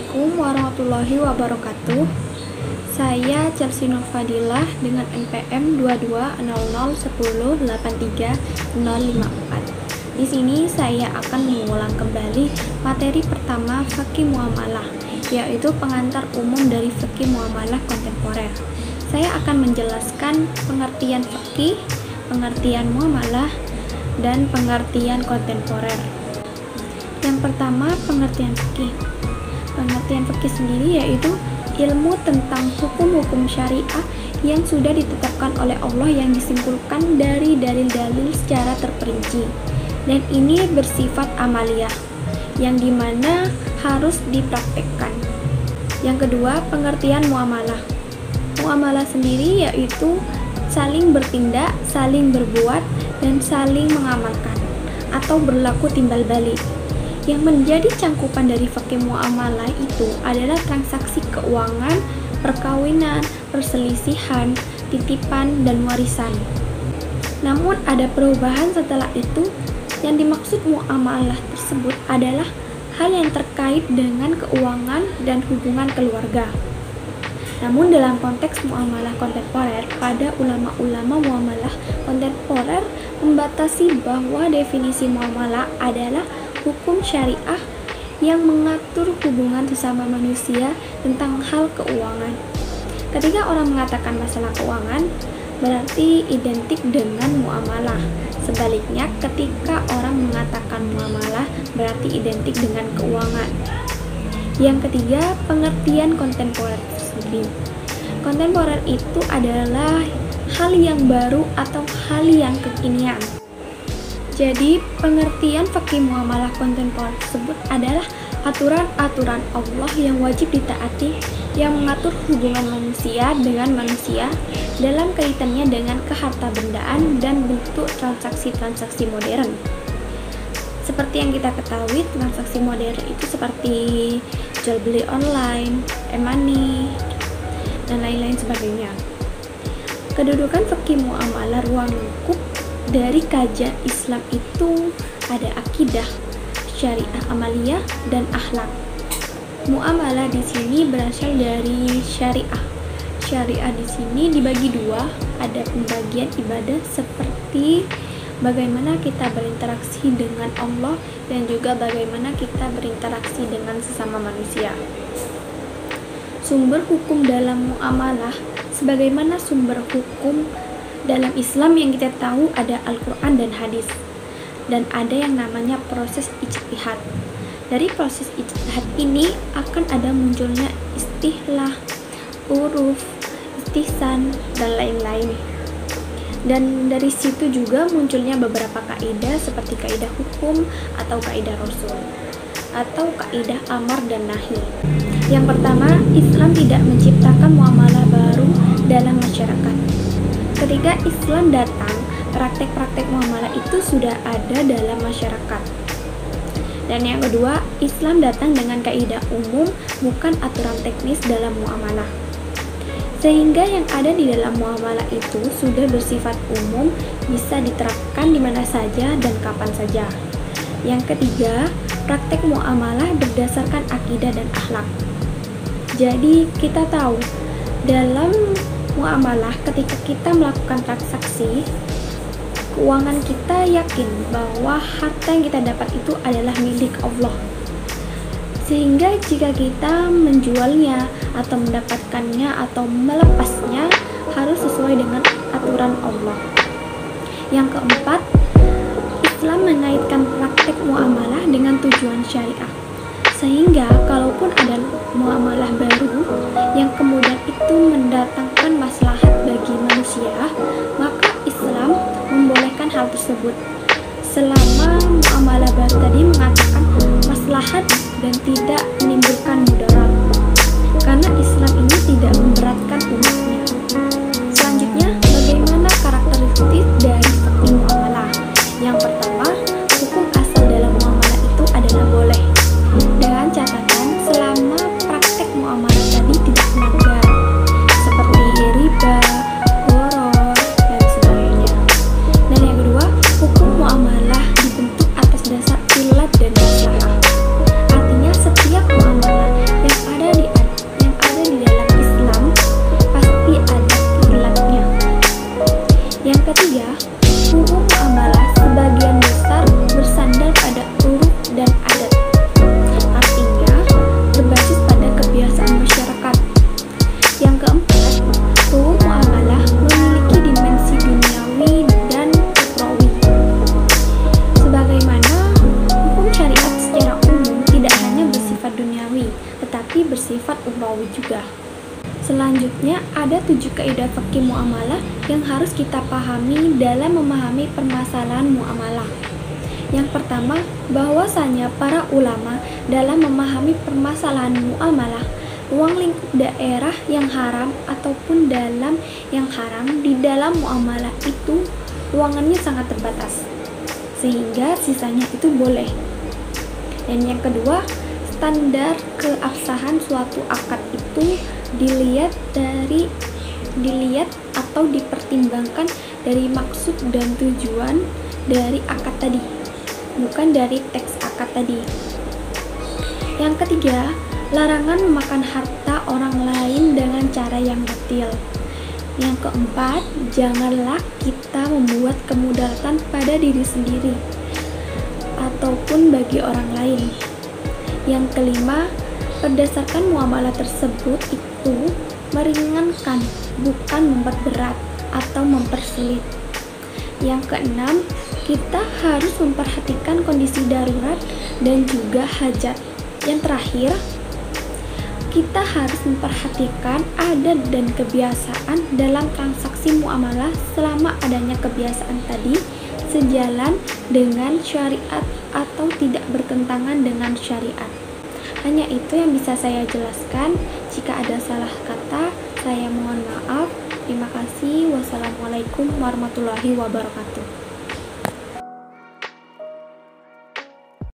Assalamualaikum warahmatullahi wabarakatuh. Saya Chelsea Nur Fadilah dengan NPM 2200108354. Di sini saya akan mengulang kembali materi pertama fikih muamalah, yaitu pengantar umum dari fikih muamalah kontemporer. Saya akan menjelaskan pengertian fikih, pengertian muamalah, dan pengertian kontemporer. Yang pertama, pengertian fikih. Pengertian fikih sendiri yaitu ilmu tentang hukum-hukum syariah yang sudah ditetapkan oleh Allah yang disimpulkan dari dalil-dalil secara terperinci, dan ini bersifat amaliyah yang dimana harus dipraktekkan. Yang kedua, pengertian muamalah. Muamalah sendiri yaitu saling bertindak, saling berbuat, dan saling mengamalkan atau berlaku timbal balik. Yang menjadi cangkupan dari fikih muamalah itu adalah transaksi keuangan, perkawinan, perselisihan, titipan, dan warisan. Namun ada perubahan setelah itu. Yang dimaksud muamalah tersebut adalah hal yang terkait dengan keuangan dan hubungan keluarga. Namun dalam konteks muamalah kontemporer, pada ulama-ulama muamalah kontemporer membatasi bahwa definisi muamalah adalah hukum syariah yang mengatur hubungan sesama manusia tentang hal keuangan. Ketika orang mengatakan masalah keuangan, berarti identik dengan muamalah. Sebaliknya, ketika orang mengatakan muamalah, berarti identik dengan keuangan. Yang ketiga, pengertian kontemporer sendiri. Kontemporer itu adalah hal yang baru atau hal yang kekinian. Jadi, pengertian fikih muamalah kontemporer tersebut adalah aturan-aturan Allah yang wajib ditaati, yang mengatur hubungan manusia dengan manusia dalam kaitannya dengan kehartabendaan dan bentuk transaksi-transaksi modern. Seperti yang kita ketahui, transaksi modern itu seperti jual beli online, e-money, dan lain-lain sebagainya. Kedudukan fikih muamalah ruang lingkup dari kajian Islam itu ada akidah, syariah amaliyah, dan akhlak. Muamalah di sini berasal dari syariah. Syariah di sini dibagi dua, ada pembagian ibadah seperti bagaimana kita berinteraksi dengan Allah dan juga bagaimana kita berinteraksi dengan sesama manusia. Sumber hukum dalam muamalah, sebagaimana sumber hukum dalam Islam yang kita tahu ada Al-Quran dan hadis, dan ada yang namanya proses ijtihad. Dari proses ijtihad ini akan ada munculnya istihlah, uruf, istihsan, dan lain-lain. Dan dari situ juga munculnya beberapa kaidah seperti kaidah hukum atau kaidah rasul atau kaidah amar dan nahi. Yang pertama, Islam tidak menciptakan muamalah baru dalam masyarakat. Ketika Islam datang, praktek-praktek muamalah itu sudah ada dalam masyarakat. Dan yang kedua, Islam datang dengan kaidah umum, bukan aturan teknis dalam muamalah. Sehingga yang ada di dalam muamalah itu sudah bersifat umum, bisa diterapkan di mana saja dan kapan saja. Yang ketiga, praktek muamalah berdasarkan akidah dan akhlak. Jadi kita tahu dalam muamalah ketika kita melakukan transaksi keuangan, kita yakin bahwa harta yang kita dapat itu adalah milik Allah, sehingga jika kita menjualnya atau mendapatkannya atau melepasnya harus sesuai dengan aturan Allah. Yang keempat, Islam mengaitkan praktek muamalah dengan tujuan syariah, sehingga kalaupun ada muamalah baru yang kemudian itu mendatangkan maslahat bagi manusia, maka Islam membolehkan hal tersebut selama muamalah baru tadi mengatakan maslahat dan tidak menimbulkan mudarat, karena Islam ini tidak memberatkan umatnya. Selanjutnya, bagaimana karakteristik dari fikih muamalah? Yang pertama, hukum asal dalam muamalah itu adalah boleh, dengan catatan selama tapi bersifat ukhrawi juga. Selanjutnya, ada 7 kaidah fikih muamalah yang harus kita pahami dalam memahami permasalahan muamalah. Yang pertama, bahwasanya para ulama dalam memahami permasalahan muamalah, ruang lingkup daerah yang haram ataupun dalam yang haram di dalam muamalah itu ruangannya sangat terbatas, sehingga sisanya itu boleh. Dan yang kedua, standar keabsahan suatu akad itu dilihat atau dipertimbangkan dari maksud dan tujuan dari akad tadi, bukan dari teks akad tadi. Yang ketiga, larangan memakan harta orang lain dengan cara yang batil. Yang keempat, janganlah kita membuat kemudaratan pada diri sendiri ataupun bagi orang lain. Yang kelima, berdasarkan muamalah tersebut itu meringankan, bukan memperberat atau mempersulit. Yang keenam, kita harus memperhatikan kondisi darurat dan juga hajat. Yang terakhir, kita harus memperhatikan adat dan kebiasaan dalam transaksi muamalah selama adanya kebiasaan tadi sejalan dengan syariat atau tidak bertentangan dengan syariat. Hanya itu yang bisa saya jelaskan. Jika ada salah kata, saya mohon maaf. Terima kasih. Wassalamualaikum warahmatullahi wabarakatuh.